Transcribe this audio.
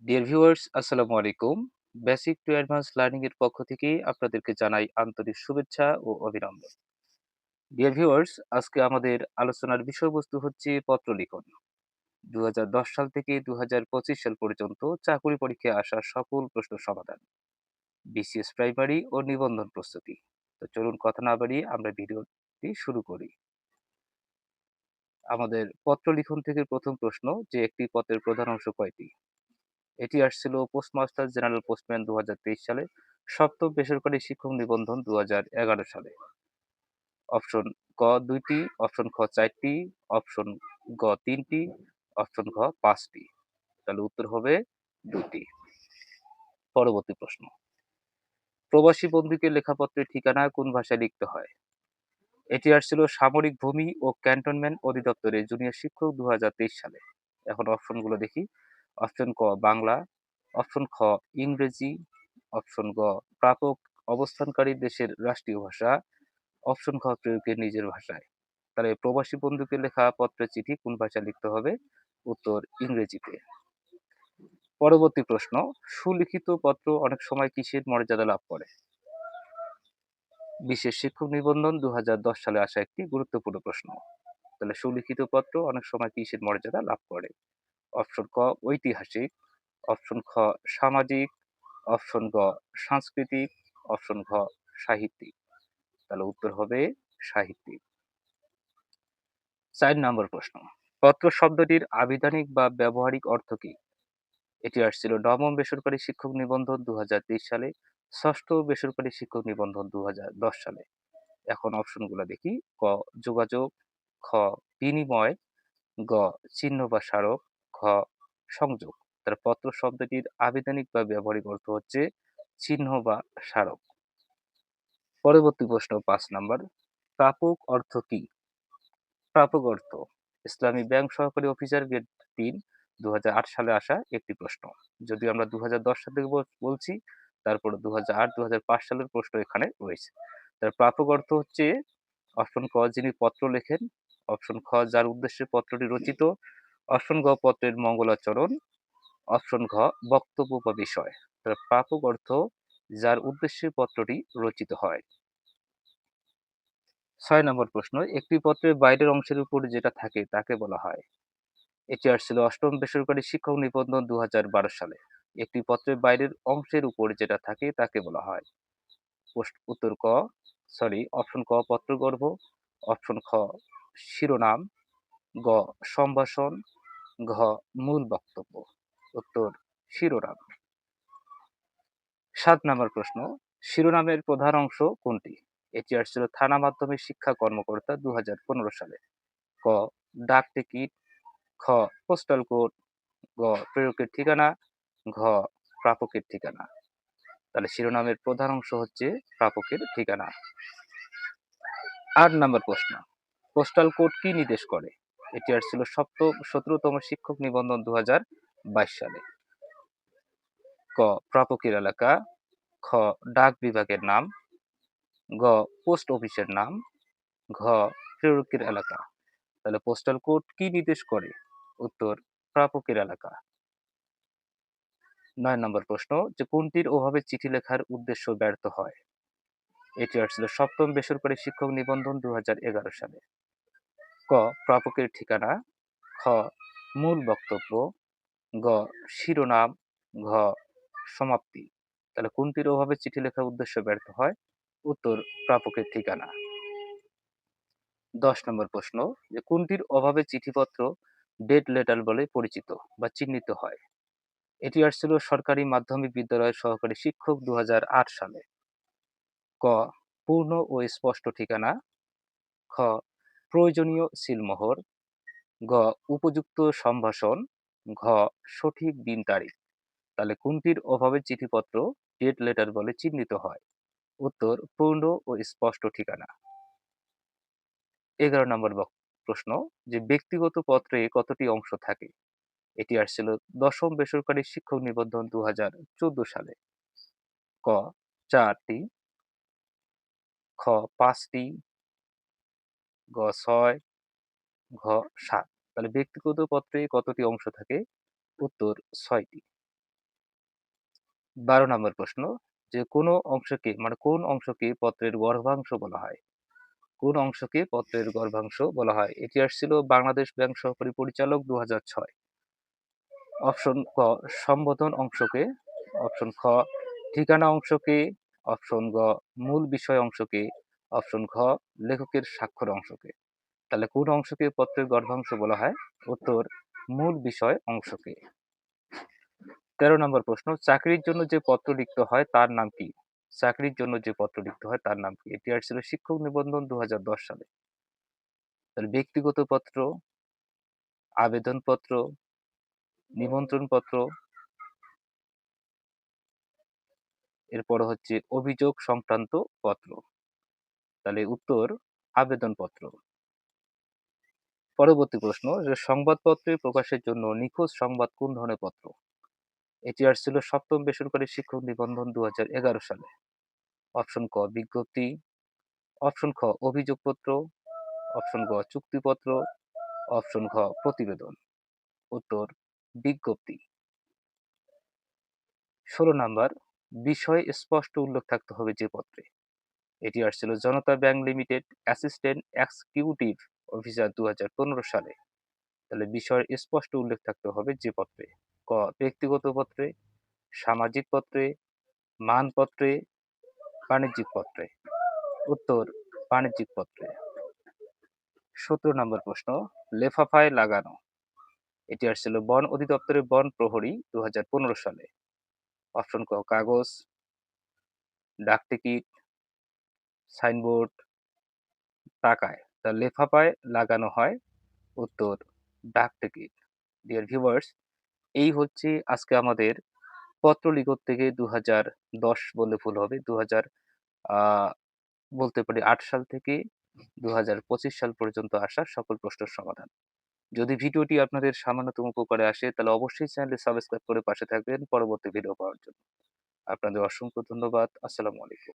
Dear viewers আসসালামু আলাইকুম। Basic to advance learning এর পক্ষ থেকে আপনাদেরকে জানাই আন্তরিক শুভেচ্ছা ও অভিনন্দন। ডিয়ার ভিউয়ার্স আজকে আমাদের আলোচনার বিষয়বস্তু হচ্ছে পত্র লিখন। ২০১০ সাল থেকে ২০২৫ সাল পর্যন্ত চাকরি পরীক্ষায় আসা সকল প্রশ্ন সমাধান। বিসিএস প্রাইমারি ও নিবন্ধন প্রস্তুতি। তো চলুন কথা না বাড়িয়ে আমরা ভিডিওটি শুরু করি। আমাদের পত্র লিখন থেকে প্রথম প্রশ্ন যে একটি পত্রের প্রধান অংশ কয়টি? এটি আসছিল পোস্টমাস্টার জেনারেল পোস্টম্যান ২০২৩ সালে, সপ্তম বেসরকারি শিক্ষক নিবন্ধন ২০১১ সালে। অপশন ক ২টি, অপশন খ ৪টি, অপশন গ ৩টি, অপশন ঘ ৫টি। তাহলে উত্তর হবে ২টি। পরবর্তী প্রশ্ন। প্রবাসী বন্ধুকে লেখাপত্রের ঠিকানা কোন ভাষায় লিখতে হয়? এটি আসছিল সামরিক ভূমি ও ক্যান্টনমেন্ট অধিদপ্তরের জুনিয়র শিক্ষক ২০২৩ সালে। এখন অপশনগুলো দেখি। অপশন ক বাংলা, অপশন খ ইংরেজি, অপশন গ প্রাপক অবস্থানকারী দেশের রাষ্ট্রীয় ভাষা, অপশন খ প্রয়োগের নিজের ভাষায়। তাহলে প্রবাসী বন্ধুকে লেখা পত্রের চিঠি কোন ভাষায় লিখতে হবে? উত্তর ইংরেজিতে। পরবর্তী প্রশ্ন। সুলিখিত পত্র অনেক সময় কিসের মর্যাদা লাভ করে? বিশেষ শিক্ষক নিবন্ধন ২০১০ সালে আসা একটি গুরুত্বপূর্ণ প্রশ্ন। তাহলে সুলিখিত পত্র অনেক সময় কিসের মর্যাদা লাভ করে? অপশন ক ঐতিহাসিক, অপশন খ সামাজিক, অপশন গ সাংস্কৃতিক, অপশন ঘ সাহিত্যিক। তাহলে উত্তর হবে সাহিত্যিক। ৪ নম্বর প্রশ্ন। পত্র শব্দটির আবিধানিক বা ব্যবহারিক অর্থ কি? এটি আসছিল নবম বেসরকারি শিক্ষক নিবন্ধন ২০২৩ সালে, ষষ্ঠ বেসরকারি শিক্ষক নিবন্ধন ২০১০ সালে। এখন অপশনগুলো দেখি। ক যোগাযোগ, খ বিনিময়, গ চিহ্ন বা স্মারক, ঘ সংযোগ। তার পত্র শব্দটির আবিধানিক বা ব্যবহারিক অর্থ হচ্ছে চিহ্ন বা স্মারক। পরবর্তী প্রশ্ন ৫ নাম্বার। প্রাপক অর্থ কি? প্রাপক অর্থ ইসলামী ব্যাংক সহকারী অফিসার গ্রেড ৩ ২০০৮ সালে আসা একটি প্রশ্ন। যদিও আমরা ২০১০ সাল থেকে বলছি, তারপরে ২০০৮ ২০০৫ সালের প্রশ্ন এখানে রয়েছে। তার প্রাপক অর্থ হচ্ছে অপশন ক যিনি পত্র লেখেন, অপশন খ যার উদ্দেশ্যে পত্রটি রচিত, অপশন গ পত্রের মঙ্গলাচরণ, অপশন ঘ বক্তব্য বা বিষয়। তার প্রাপক অর্থ যার উদ্দেশ্যে পত্রটি রচিত হয়। ৬ নম্বর প্রশ্ন। একটি পত্রের বাইরের অংশের উপর যেটা থাকে তাকে বলা হয়। এটি আসছিল অষ্টম বেসরকারি শিক্ষক নিবন্ধন ২০১২ সালে। একটি পত্রের বাইরের অংশের উপর যেটা থাকে তাকে বলা হয়। উত্তর ক অপশন ক পত্রগর্ভ, অপশন খ শিরোনাম, গ সম্ভাষণ, ঘ মূল বক্তব্য। উত্তর শিরোনাম। ৭ নম্বর প্রশ্ন। শিরোনামের প্রধান অংশ কোনটি? এটি আসছিল থানা মাধ্যমিক শিক্ষা কর্মকর্তা ২০১৫ সালে। ক ডাক টিকিট, খ পোস্টাল কোড, গ প্রেরকের ঠিকানা, ঘ প্রাপকের ঠিকানা। তাহলে শিরোনামের প্রধান অংশ হচ্ছে প্রাপকের ঠিকানা। ৮ নম্বর প্রশ্ন। পোস্টাল কোড কি নির্দেশ করে? এটি আসছিল ১৭তম শিক্ষক নিবন্ধন ২০২২ সালে। ক প্রাপকের এলাকা, খ ডাক বিভাগের নাম, গ পোস্ট অফিসের নাম, ঘ প্রেরকের এলাকা। তাহলে পোস্টাল কোড কি নির্দেশ করে? উত্তর প্রাপকের এলাকা। ৯ নম্বর প্রশ্ন যে কোনটির অভাবে চিঠি লেখার উদ্দেশ্য ব্যর্থ হয়? এটি আসছিল সপ্তম বেসরকারি শিক্ষক নিবন্ধন ২০১১ সালে। ক প্রাপকের ঠিকানা, খ মূল বক্তব্য, গ শিরোনাম, ঘ সমাপ্তি। তাহলে কোনটির অভাবে চিঠি লেখার উদ্দেশ্য ব্যর্থ হয়? উত্তর প্রাপকের ঠিকানা। ১০ নম্বর প্রশ্ন যে কোনটির অভাবে চিঠিপত্র ডেড লেটার বলে পরিচিত বা চিহ্নিত হয়? এটি আসছিল সরকারি মাধ্যমিক বিদ্যালয়ের সহকারী শিক্ষক ২০০৮ সালে। ক পূর্ণ ও স্পষ্ট ঠিকানা, খ প্রয়োজনীয় সিলমোহর, গ উপযুক্ত সম্ভাষণ, ঘ সঠিক দিন তারিখ। তাহলে কোনটির অভাবে চিঠিপত্র ডেড লেটার বলে চিহ্নিত হয়? উত্তর পূর্ণ ও স্পষ্ট ঠিকানা। ১১ নম্বর প্রশ্ন যে ব্যক্তিগত পত্রে কতটি অংশ থাকে? এটি আসছিল দশম বেসরকারি শিক্ষক নিবন্ধন ২০১৪ সালে। ক ৪টি, খ ৫টি, গ ৬, ঘ ৭। তাহলে ব্যক্তিগত পত্রে কতটি অংশ থাকে? উত্তর ৬টি। 12 নম্বর প্রশ্ন যে কোন অংশকে পত্রের গর্ভাংশ বলা হয়? কোন অংশকে পত্রের গর্ভাংশ বলা হয়? এটি আসছিল বাংলাদেশ ব্যাংক সহকারী পরিচালক ২০০৬। অপশন ক সম্বোধন অংশকে, অপশন খ ঠিকানা অংশকে, অপশন গ মূল বিষয় অংশকে, অপশন ঘ লেখকের স্বাক্ষর অংশকে। তাহলে কোন অংশকে পত্রের গর্ভাংশ বলা হয়? উত্তর মূল বিষয় অংশকে। ১৩ নম্বর প্রশ্ন চাকরির জন্য যে পত্র লিখতে হয় তার নাম কি? চাকরির জন্য যে পত্র লিখতে হয় তার নাম কি? এটি আসছিল শিক্ষক নিবন্ধন ২০১০ সালে। তাহলে ব্যক্তিগত পত্র, আবেদনপত্র, নিমন্ত্রণপত্র, এরপর হচ্ছে অভিযোগ সংক্রান্ত পত্র। তাহলে উত্তর আবেদনপত্র। পরবর্তী প্রশ্ন যে সংবাদপত্রে প্রকাশের জন্য নিখোঁজ সংবাদ কোন ধরনের পত্র? এটি আসছিল ৭ম বেসরকারি শিক্ষক নিবন্ধন ২০১১ সালে। অপশন ক বিজ্ঞপ্তি, অপশন খ অভিযোগপত্র, অপশন গ চুক্তিপত্র, অপশন ঘ প্রতিবেদন। উত্তর বিজ্ঞপ্তি। ১৬ নাম্বার বিষয় স্পষ্ট উল্লেখ থাকতে হবে যে পত্রে। এটি আসছিল Janata bank limited assistant executive officer ২০১৫ সালে। তাহলে বিষয়ের স্পষ্ট উল্লেখ থাকতে হবে যে পত্রে। ক ব্যক্তিগত পত্রে, সামাজিক পত্রে, মানপত্রে, বাণিজ্যিক পত্রে। উত্তর বাণিজ্যিক পত্রে। ১৭ নম্বর প্রশ্ন লেফাফায় লাগানো। এটি আসছিল বন অধিদপ্তরের বন প্রহরী ২০১৫ সালে। অপশন ক কাগজ, ডাকটিকিট, সাইনবোর্ড, টাকায়। তা লেফাফায় লাগানো হয় উত্তর ডাকটিকিট। ডিয়ার ভিউয়ার্স, এই হচ্ছে আজকে আমাদের পত্রলিখন থেকে ২০১০ বললে ভুল হবে। ২০০০ আ বলতে পারি ৮ সাল থেকে ২০২৫ সাল পর্যন্ত আসা সকল প্রশ্নের সমাধান। যদি ভিডিওটি আপনাদের সামান্যতম উপকারে আসে তাহলে অবশ্যই চ্যানেলটি সাবস্ক্রাইব করে পাশে থাকবেন পরবর্তী ভিডিও পাওয়ার জন্য। আপনাদের অসংখ্য ধন্যবাদ। আসসালামু আলাইকুম।